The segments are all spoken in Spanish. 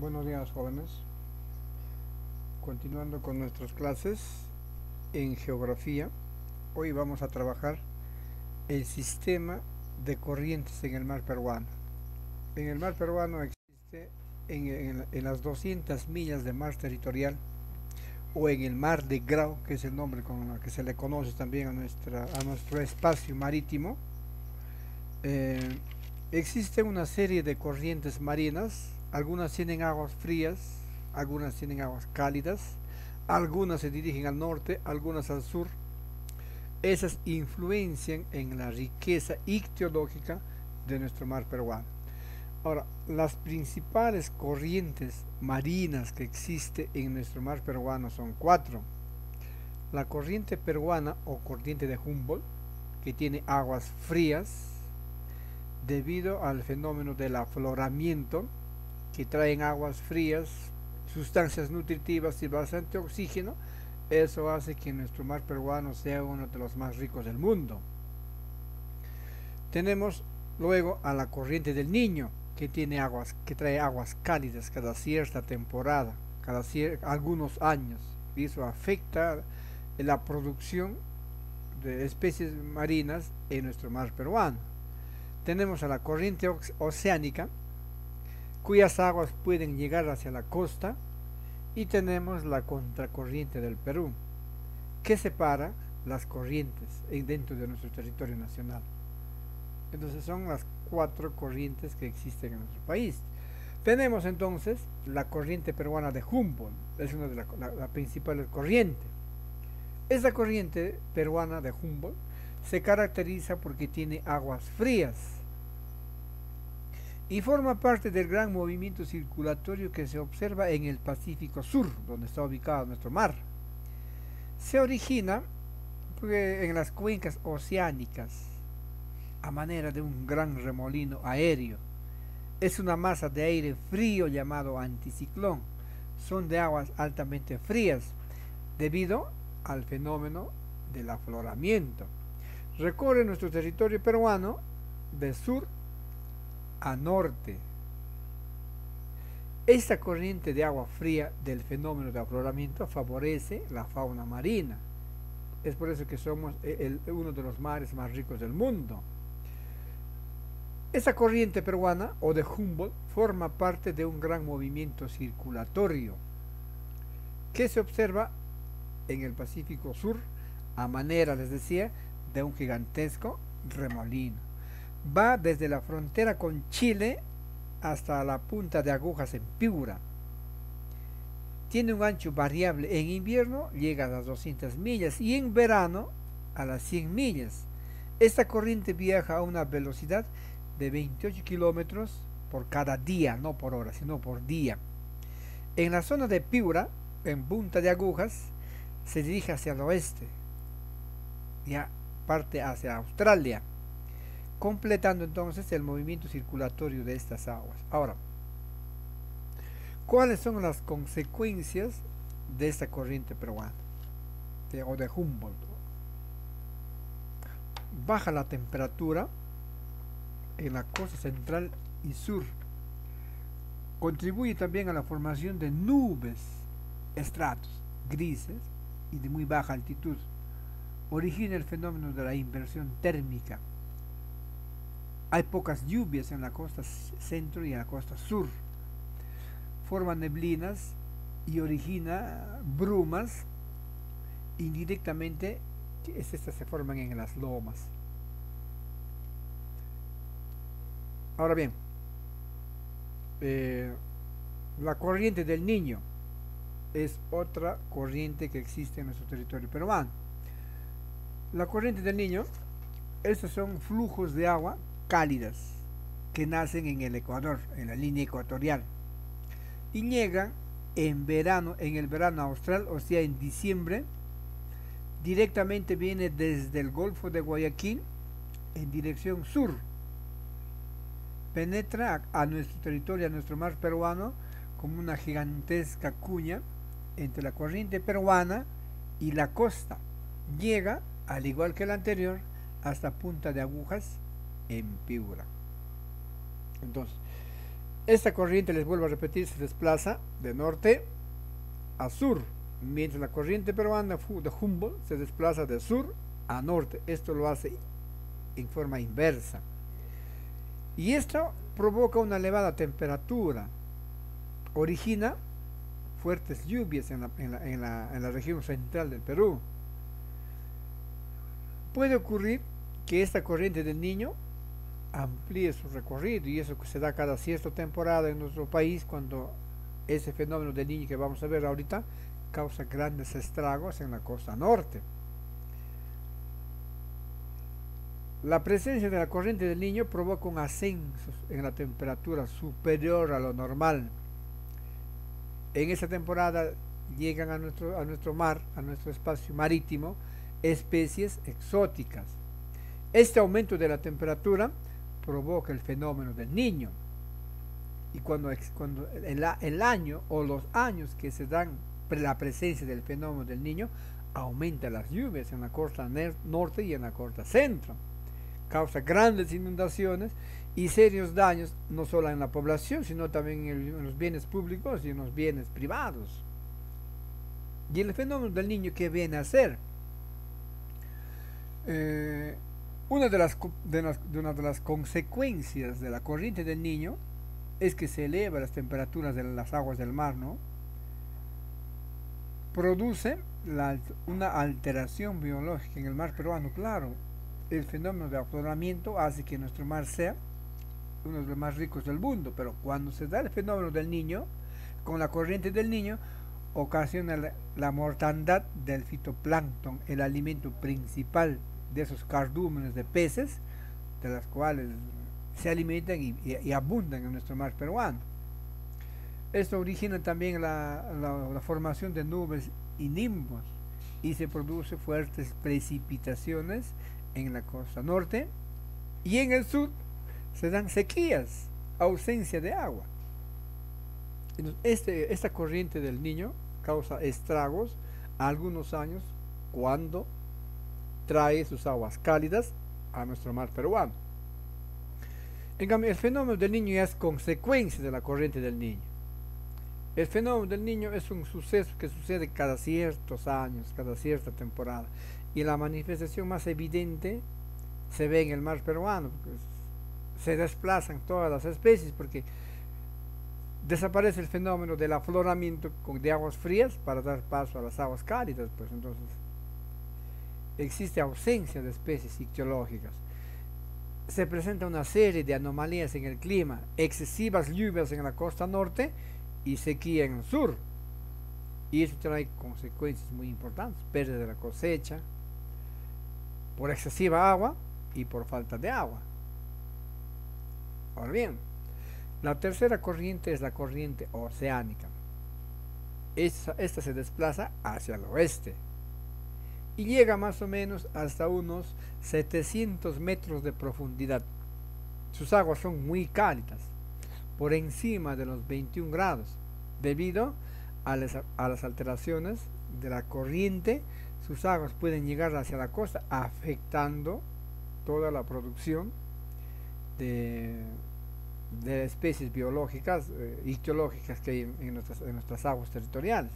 Buenos días, jóvenes. Continuando con nuestras clases en geografía, hoy vamos a trabajar el sistema de corrientes en el mar peruano. En el mar peruano existe en las 200 millas de mar territorial o en el mar de Grau, que es el nombre con el que se le conoce también a nuestro espacio marítimo. eh, Existe una serie de corrientes marinas, algunas tienen aguas frías, algunas tienen aguas cálidas, algunas se dirigen al norte, algunas al sur. Esas influencian en la riqueza ictiológica de nuestro mar peruano. Ahora, las principales corrientes marinas que existen en nuestro mar peruano son cuatro. La corriente peruana o corriente de Humboldt, que tiene aguas frías, debido al fenómeno del afloramiento, que traen aguas frías, sustancias nutritivas y bastante oxígeno. Eso hace que nuestro mar peruano sea uno de los más ricos del mundo. Tenemos luego a la corriente del Niño, que trae aguas cálidas cada cierta temporada, algunos años, y eso afecta la producción de especies marinas en nuestro mar peruano. Tenemos a la corriente oceánica, cuyas aguas pueden llegar hacia la costa, y tenemos la contracorriente del Perú, que separa las corrientes dentro de nuestro territorio nacional. Entonces son las cuatro corrientes que existen en nuestro país. Tenemos entonces la corriente peruana de Humboldt, es una de la principal corriente. Esta corriente peruana de Humboldt se caracteriza porque tiene aguas frías y forma parte del gran movimiento circulatorio que se observa en el Pacífico Sur, donde está ubicado nuestro mar. Se origina en las cuencas oceánicas a manera de un gran remolino aéreo. Es una masa de aire frío llamado anticiclón. Son de aguas altamente frías debido al fenómeno del afloramiento. Recorre nuestro territorio peruano de sur a norte. Esta corriente de agua fría del fenómeno de afloramiento favorece la fauna marina. Es por eso que somos uno de los mares más ricos del mundo. Esta corriente peruana o de Humboldt forma parte de un gran movimiento circulatorio que se observa en el Pacífico Sur a manera, les decía, de un gigantesco remolino. Va desde la frontera con Chile hasta la punta de Agujas en Piura. Tiene un ancho variable. En invierno llega a las 200 millas y en verano a las 100 millas. Esta corriente viaja a una velocidad de 28 kilómetros por cada día, no por hora, sino por día. En la zona de Piura, en Punta de Agujas, se dirige hacia el oeste, ya parte hacia Australia, completando entonces el movimiento circulatorio de estas aguas. Ahora, ¿cuáles son las consecuencias de esta corriente peruana o de Humboldt? Baja la temperatura en la costa central y sur. Contribuye también a la formación de nubes, estratos grises y de muy baja altitud. Origina el fenómeno de la inversión térmica. Hay pocas lluvias en la costa centro y en la costa sur. Forma neblinas y origina brumas. Indirectamente, estas se forman en las lomas. Ahora bien, la corriente del Niño es otra corriente que existe en nuestro territorio peruano. La corriente del Niño, estos son flujos de agua cálidas que nacen en el Ecuador, en la línea ecuatorial, y llegan en el verano austral, o sea, en diciembre. Directamente viene desde el Golfo de Guayaquil en dirección sur. Penetra a nuestro territorio, a nuestro mar peruano, como una gigantesca cuña entre la corriente peruana y la costa. Llega, al igual que el anterior, hasta Punta de Agujas en Piura. Entonces, Esta corriente, les vuelvo a repetir, se desplaza de norte a sur, mientras la corriente peruana de Humboldt se desplaza de sur a norte. Esto lo hace en forma inversa. Y esto provoca una elevada temperatura, origina fuertes lluvias en la región central del Perú. Puede ocurrir que esta corriente del Niño amplíe su recorrido, y eso que se da cada cierta temporada en nuestro país, cuando ese fenómeno del Niño que vamos a ver ahorita causa grandes estragos en la costa norte. La presencia de la corriente del Niño provoca un ascenso en la temperatura superior a lo normal. En esa temporada llegan a nuestro mar, a nuestro espacio marítimo, especies exóticas. Este aumento de la temperatura provoca el fenómeno del Niño. Y cuando el año o los años que se dan la presencia del fenómeno del Niño, aumenta las lluvias en la costa norte y en la costa centro. Causa grandes inundaciones y serios daños, no solo en la población, sino también en los bienes públicos y en los bienes privados. Y el fenómeno del Niño, ¿qué viene a ser? Una de las consecuencias de la corriente del Niño es que se eleva las temperaturas de las aguas del mar, ¿no? Produce una alteración biológica en el mar peruano, claro. El fenómeno de afloramiento hace que nuestro mar sea uno de los más ricos del mundo, pero cuando se da el fenómeno del Niño, con la corriente del Niño, ocasiona la mortandad del fitoplancton, el alimento principal de esos cardúmenes de peces, de las cuales se alimentan y abundan en nuestro mar peruano. Esto origina también la formación de nubes y nimbos, y se produce fuertes precipitaciones en la costa norte, y en el sur se dan sequías, ausencia de agua. Entonces, esta corriente del Niño causa estragos a algunos años cuando trae sus aguas cálidas a nuestro mar peruano. En cambio, el fenómeno del Niño ya es consecuencia de la corriente del Niño. El fenómeno del Niño es un suceso que sucede cada ciertos años, cada cierta temporada, y la manifestación más evidente se ve en el mar peruano, porque se desplazan todas las especies, porque desaparece el fenómeno del afloramiento de aguas frías para dar paso a las aguas cálidas, pues entonces existe ausencia de especies ictiológicas. Se presenta una serie de anomalías en el clima, excesivas lluvias en la costa norte y sequía en el sur, y eso trae consecuencias muy importantes: pérdida de la cosecha por excesiva agua y por falta de agua. Ahora bien, la tercera corriente es la corriente oceánica. Esta se desplaza hacia el oeste y llega más o menos hasta unos 700 metros de profundidad. Sus aguas son muy cálidas, por encima de los 21 grados, debido a las alteraciones de la corriente. Sus aguas pueden llegar hacia la costa, afectando toda la producción de especies biológicas, ictiológicas que hay en nuestras aguas territoriales.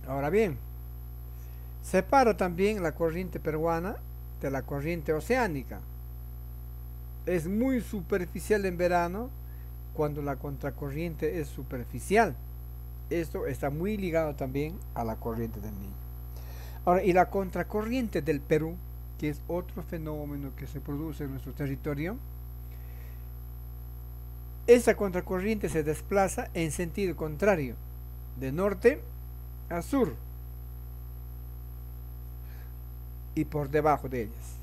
Ahora bien, separa también la corriente peruana de la corriente oceánica. Es muy superficial en verano, cuando la contracorriente es superficial. Esto está muy ligado también a la corriente del Niño. Ahora, y la contracorriente del Perú, que es otro fenómeno que se produce en nuestro territorio, esta contracorriente se desplaza en sentido contrario, de norte a sur, y por debajo de ellas.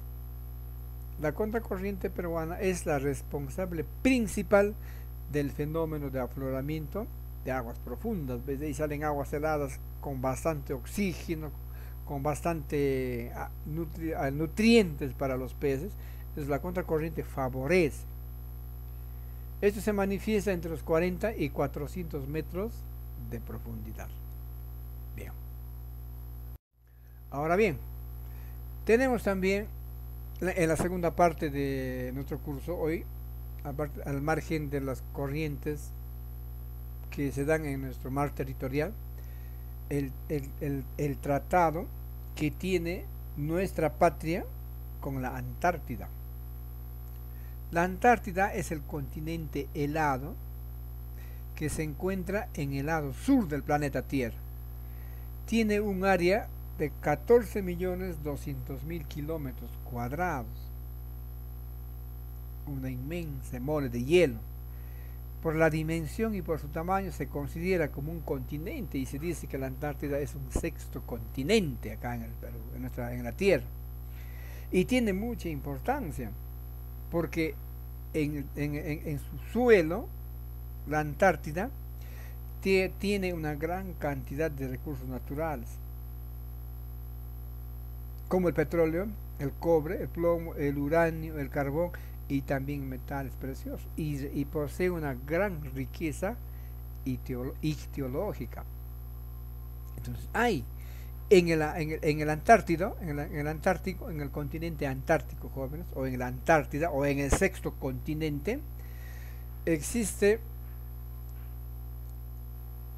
La contracorriente peruana es la responsable principal del fenómeno de afloramiento de aguas profundas. ¿Ves? Ahí salen aguas heladas con bastante oxígeno, con bastante nutrientes para los peces. Entonces la contracorriente favorece. Esto se manifiesta entre los 40 y 400 metros de profundidad. Bien. Ahora bien, tenemos también en la segunda parte de nuestro curso hoy al margen de las corrientes que se dan en nuestro mar territorial, el tratado que tiene nuestra patria con la Antártida. La Antártida es el continente helado que se encuentra en el lado sur del planeta Tierra. Tiene un área de 14.200.000 kilómetros cuadrados, una inmensa mole de hielo. Por la dimensión y por su tamaño se considera como un continente y se dice que la Antártida es un sexto continente acá en el Perú, en la Tierra. Y tiene mucha importancia porque en su suelo, la Antártida tiene una gran cantidad de recursos naturales, como el petróleo, el cobre, el plomo, el uranio, el carbón y también metales preciosos, y posee una gran riqueza ictiológica. Entonces hay en el Antártico, en el continente antártico, jóvenes, o en la Antártida, o en el sexto continente, existe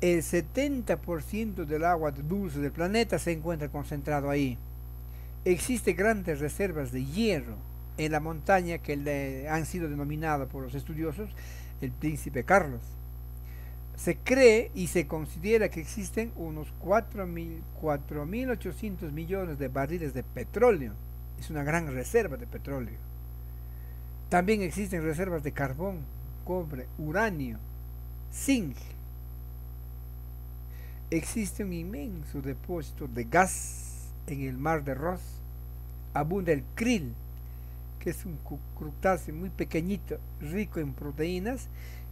el 70% del agua dulce del planeta se encuentra concentrado ahí. Existen grandes reservas de hierro en la montaña que han sido denominadas por los estudiosos el Príncipe Carlos. Se cree y se considera que existen unos 4.800 millones de barriles de petróleo. Es una gran reserva de petróleo. También existen reservas de carbón, cobre, uranio, zinc. Existe un inmenso depósito de gas en el mar de Ross. Abunda el krill, que es un crustáceo muy pequeñito, rico en proteínas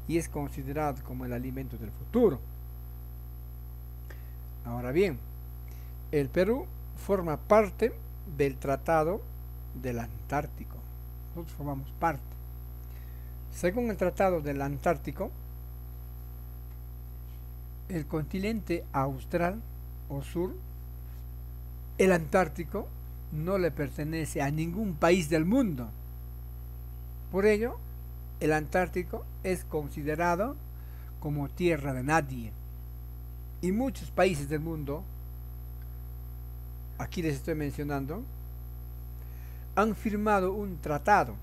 y es considerado como el alimento del futuro. Ahora bien, el Perú forma parte del Tratado del Antártico. Nosotros formamos parte. Según el Tratado del Antártico, el continente austral o sur, el Antártico, no le pertenece a ningún país del mundo. Por ello, el Antártico es considerado como tierra de nadie. Y muchos países del mundo, aquí les estoy mencionando, han firmado un tratado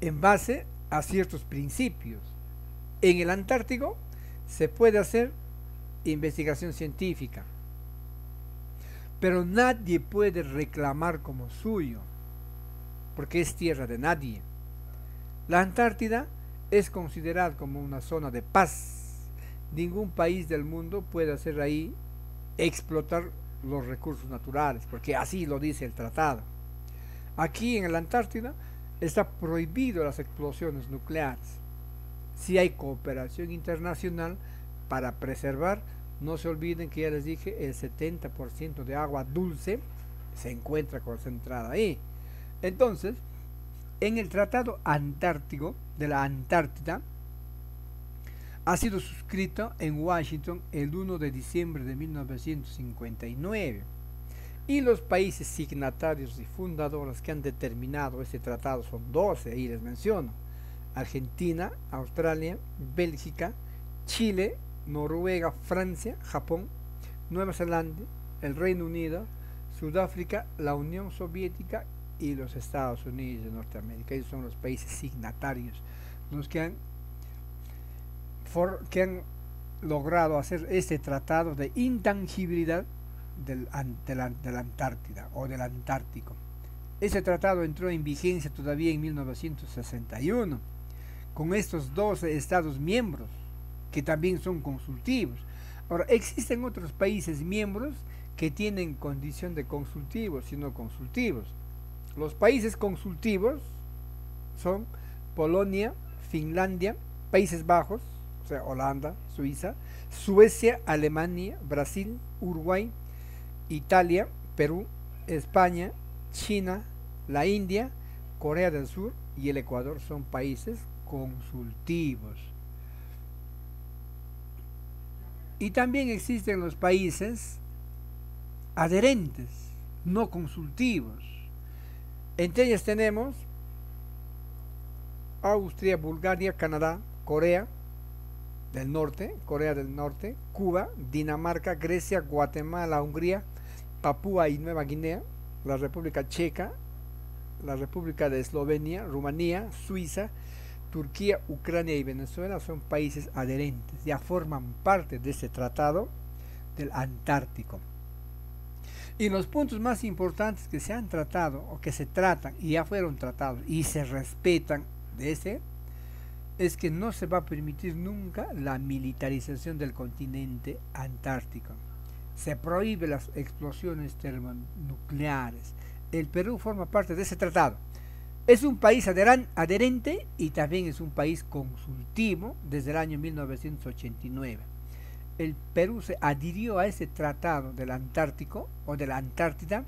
en base a ciertos principios. En el Antártico se puede hacer investigación científica, pero nadie puede reclamar como suyo, porque es tierra de nadie. La Antártida es considerada como una zona de paz. Ningún país del mundo puede hacer ahí explotar los recursos naturales, porque así lo dice el tratado. Aquí en la Antártida está prohibido las explosiones nucleares. Si hay cooperación internacional para preservar, no se olviden que ya les dije, el 70% de agua dulce se encuentra concentrada ahí. Entonces, en el Tratado Antártico de la Antártida, ha sido suscrito en Washington el 1 de diciembre de 1959. Y los países signatarios y fundadores que han determinado este tratado son 12, ahí les menciono: Argentina, Australia, Bélgica, Chile, Noruega, Francia, Japón, Nueva Zelanda, el Reino Unido, Sudáfrica, la Unión Soviética y los Estados Unidos de Norteamérica. Ellos son los países signatarios, los que han logrado hacer este tratado de intangibilidad de la Antártida o del Antártico. Ese tratado entró en vigencia todavía en 1961, con estos 12 estados miembros, que también son consultivos. Ahora, existen otros países miembros que tienen condición de consultivos y no consultivos. Los países consultivos son Polonia, Finlandia, Países Bajos, o sea, Holanda, Suiza, Suecia, Alemania, Brasil, Uruguay, Italia, Perú, España, China, la India, Corea del Sur y el Ecuador son países consultivos. Y también existen los países adherentes, no consultivos. Entre ellos tenemos Austria, Bulgaria, Canadá, Corea del Norte, Cuba, Dinamarca, Grecia, Guatemala, Hungría, Papúa y Nueva Guinea, la República Checa, la República de Eslovenia, Rumanía, Suiza, Turquía, Ucrania y Venezuela son países adherentes, ya forman parte de este tratado del Antártico. Y los puntos más importantes que se han tratado o que se tratan y ya fueron tratados y se respetan de ese es que no se va a permitir nunca la militarización del continente antártico. Se prohíbe las explosiones termonucleares. El Perú forma parte de ese tratado. Es un país adherente y también es un país consultivo desde el año 1989. El Perú se adhirió a ese tratado del Antártico o de la Antártida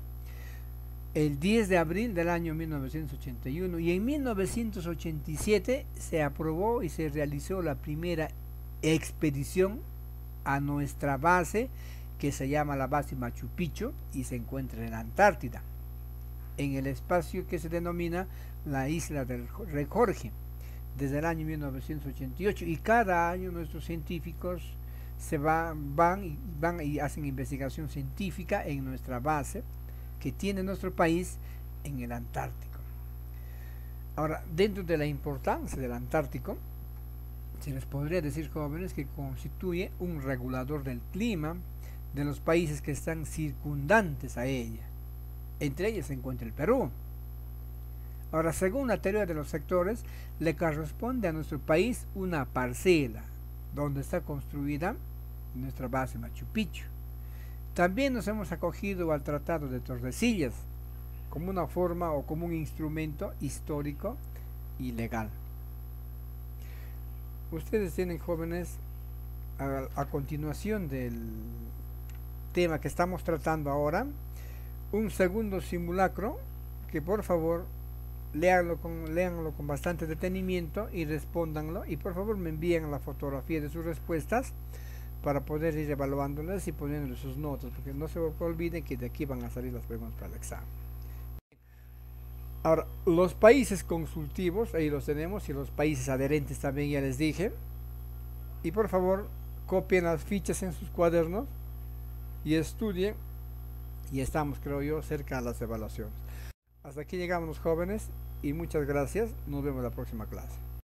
el 10 de abril del año 1981 y en 1987 se aprobó y se realizó la primera expedición a nuestra base que se llama la base Machu Picchu y se encuentra en la Antártida, en el espacio que se denomina la isla del Rey Jorge, desde el año 1988 y cada año nuestros científicos van y hacen investigación científica en nuestra base que tiene nuestro país en el Antártico. Ahora, dentro de la importancia del Antártico, se les podría decir, jóvenes, que constituye un regulador del clima de los países que están circundantes a ella. Entre ellos se encuentra el Perú. Ahora, según la teoría de los sectores, le corresponde a nuestro país una parcela donde está construida nuestra base Machu Picchu. También nos hemos acogido al Tratado de Tordesillas como una forma o como un instrumento histórico y legal. Ustedes tienen, jóvenes, a continuación del tema que estamos tratando ahora, un segundo simulacro que por favor léanlo con bastante detenimiento y respóndanlo y por favor me envíen la fotografía de sus respuestas para poder ir evaluándolas y poniendo sus notas, porque no se olviden que de aquí van a salir las preguntas para el examen. Ahora, los países consultivos, ahí los tenemos, y los países adherentes también ya les dije. Y por favor, copien las fichas en sus cuadernos y estudien. Y estamos, creo yo, cerca de las evaluaciones. Hasta aquí llegamos los jóvenes y muchas gracias. Nos vemos en la próxima clase.